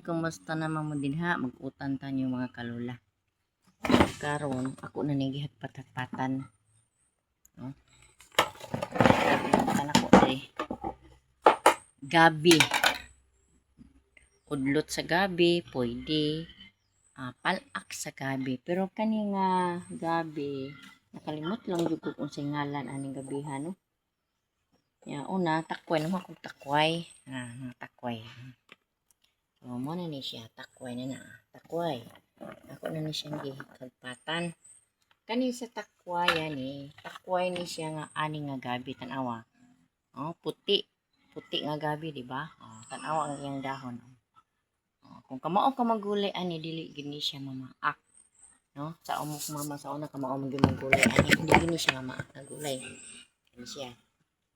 kumusta naman mo dinha? Mag-utan tanyo mga kalula. Karon ako na nagihagpat-hagpatan, no? Nagihagpatan ako ay gabi. Udlot sa gabi, pwede. Palak sa gabi. Pero kani nga gabi, nakalimot lang jud ko kung singalan aning gabihan, no? Ya una, takway naman akong takway. Takway. So, mo na ni siya, takway na. Takway. Ako na ni siyang gihagpatan. Kani sa takway ni, takway ni siya nga ani nga gabi tanawa. Puti. Puti nga gabi, di ba? Tanawa ang iyang dahon. Kung kamao ka magulay ani dili gini siya mamaak. No? Sa umok mama sa una kamao magulay ani hindi gini siya mamaak na gulay. Kani siya.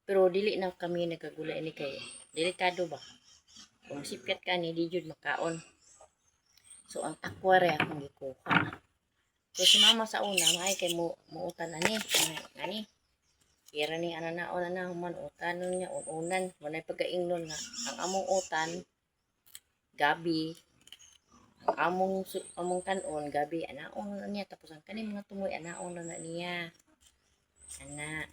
Pero dili na kami nagkagulay ni kay delikado ba? Kung sipkat ka ni di jud makaon. So ang takware akong gikuha. So si mama sa una maay kay muutan ani. Kira ni ananaon na human utanon niya unan walay pagaingnon nga ang among utan gabi ang among kanon gabi anaon na niya tapos ang kani mga tumoy anaon na niya. Ana.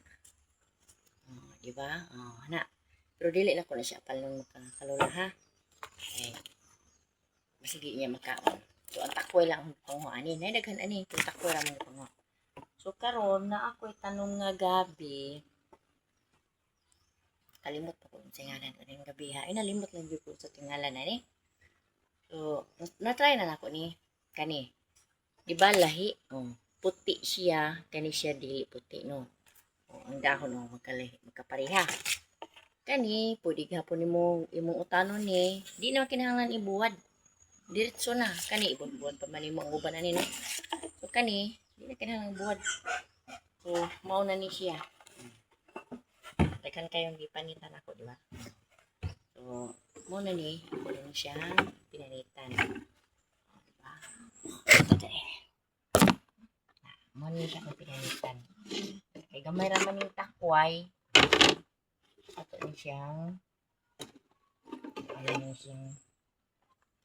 Di ba? Ana. Pero dili na ko na siya palong makakalula ha. Masigi niya makaon. So ang takoy lang ang pango ani. Nay daghan ani kung takoy ra man pango. So karon na ako'y tanong nga gabi. Kalimot ko kung singalan ko ning gabi ha. Nalimot lang jud ko sa tingalan na ni. So na-try na nako ni kani. Di ba lahi? Puti siya, kani siya dili puti no. Ang dahon magkapareha. Kani pwede gapon nimo imong utanon ni, di na kinahanglan ibuwad. Diretso na kani ibon-buwan pa man imong uban ani no. So kani di na kinahanglan buwad. So mao na ni siya. Daghan kayong gipanitan ako, di ba? So mao na ni siya pinanitan. Di ba? Mao ni siya pinanitan. Kay gamay ra man ning takway. Ato ni siyang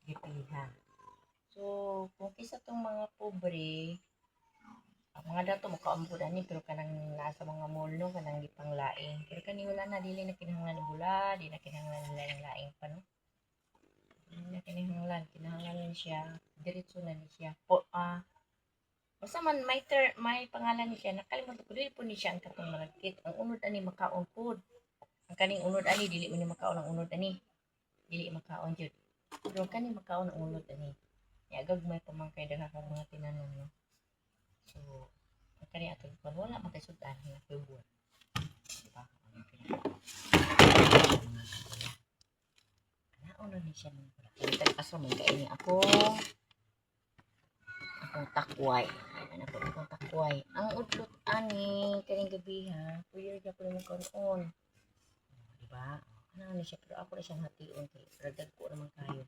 gipiha. So, kung isa tong mga pobre, ang mga dato makaambod ani pero kanang nasa mga mall no kanang gipanglaing. Pero kani wala na dili na kinahanglan bula, di na kinahanglan nila ng laing pa no. Dili na kinahanglan siya diretso na ni siya. Basta man may pangalan ni siya nakalimutan ko dili po ni siya ang katong malagkit. Ang unod ani makaon pod. Ang kaning unod ani dili man ni makaon ang unod ani. Dili makaon jud. Pero kani makaon ang unod ani. Yagag may pamangkay daghang mga tinanon no. So, ang kani atong kon wala man kay sudan nga tubuan. Diba? Nauna ni siya ng pala. Kaya kaso may kaini akong takway. Ano po akong takway. Ang udlot ani kaning gabi ha. Pwede ra ko mo karon. Diba? Ano ni siya pero ako na siyang hation kay ragdag ko naman kayo.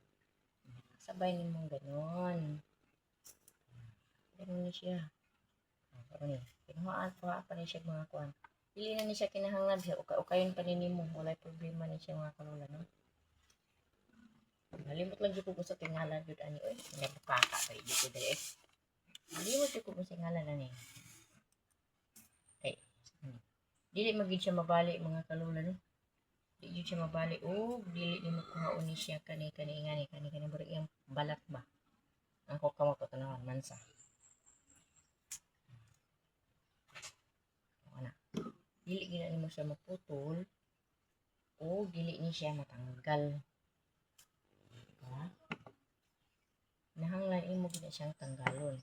Sabay nimong ganon. Ganon ni siya. Ano ni? Kinuhaan pa ni siya mga kuan. Dili na ni siya kinahanglan siya ukayon pa nimo. Walay problema ni siya mga kalula no. Nalimot lang jud ko sa tingalan jud ani oy. Nabukaka kay dito dire. Nalimot jud ko sa tingalan ani. Kay dili magid siya mabali mga kalula no. Dili siya mabali dili ni makuhaon ni siya kani bari yang balat ba. Ang kamo ko tanawan mansa. Dili gina nimo siya maputol o dili ni siya matanggal. Diba? Nahanglan imo gina siyang tanggalon.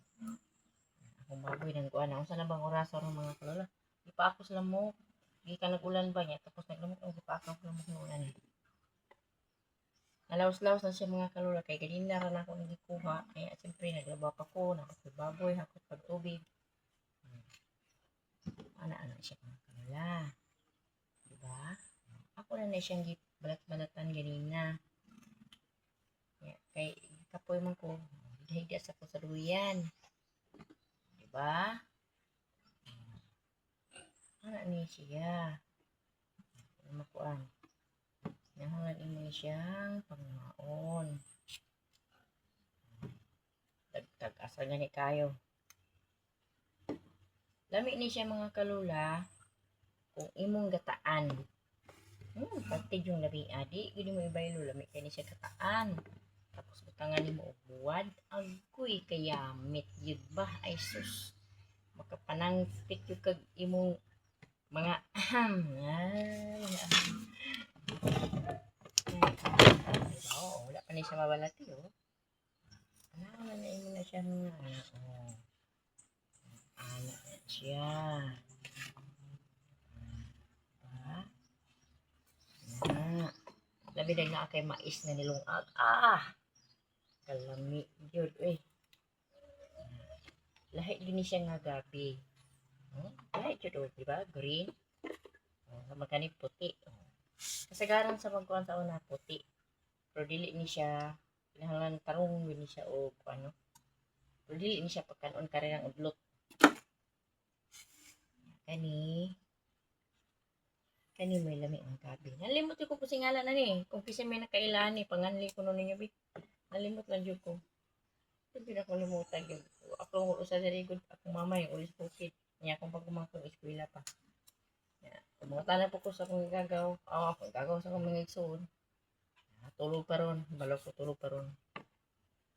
Akong baboy nang kuan unsa na bang oras ron mga kalula? Di pa ako sila mo di ka nagulan ba niya tapos naglamok ang gipakaw lamok nunan. Nalaos-laos na siya mga kalula kay ganina ra na ako nagikuha kaya siyempre naglaba pa ko nakapag baboy hakot pag tubig. Ana siya mga kalula. Diba? Ako na siyang balat-balatan ganina. Kay kapoy man ko higa sa ko sa duyan. Diba? Ana ni siya. Makuan. Nahanglan imo ni siyang pangmaon. sa gani kayo. Lami ni siya mga kalula kung imong gataan. Pagtid yung labi adi, gini mo ibaylo lami kay ni siya gataan. Tapos utangan nimo og buwad, agoy kayamit yun ba ay sus. Makapanangpit yung kag imong mga wala pa ni siya mabalati ano na imo na siya mga ano siya labi na kay mais na nilungag kalami yun lahi gini siya nga gabi lahi yun diba green magkani puti kasagaran sa magkuhan sa una puti pero dili ni siya kinahanglan tarong ni siya o ano pero dili ni siya pagkanon kare ng udlot kani may lami ang gabi nalimot ko po singalan na ni kung kasi may nakailan ni panganli ko nun ninyo bi nalimot lang jud ko hindi na ko limutan yun ako usa diri gud akong mama yung ulis bukid niya akong pagkumangkong eskwela pa Kumunta po ko sa akong gagaw. Akong gagaw sa akong mga igsoon. Tulog pa ron. Balaw ko tulog pa ron.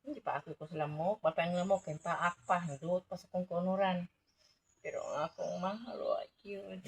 Hindi pa ako ko sa lamok. Papayang lamok. Kaya paak pa. Nagluot pa sa kong kunuran. Pero ang akong mahal. Cute.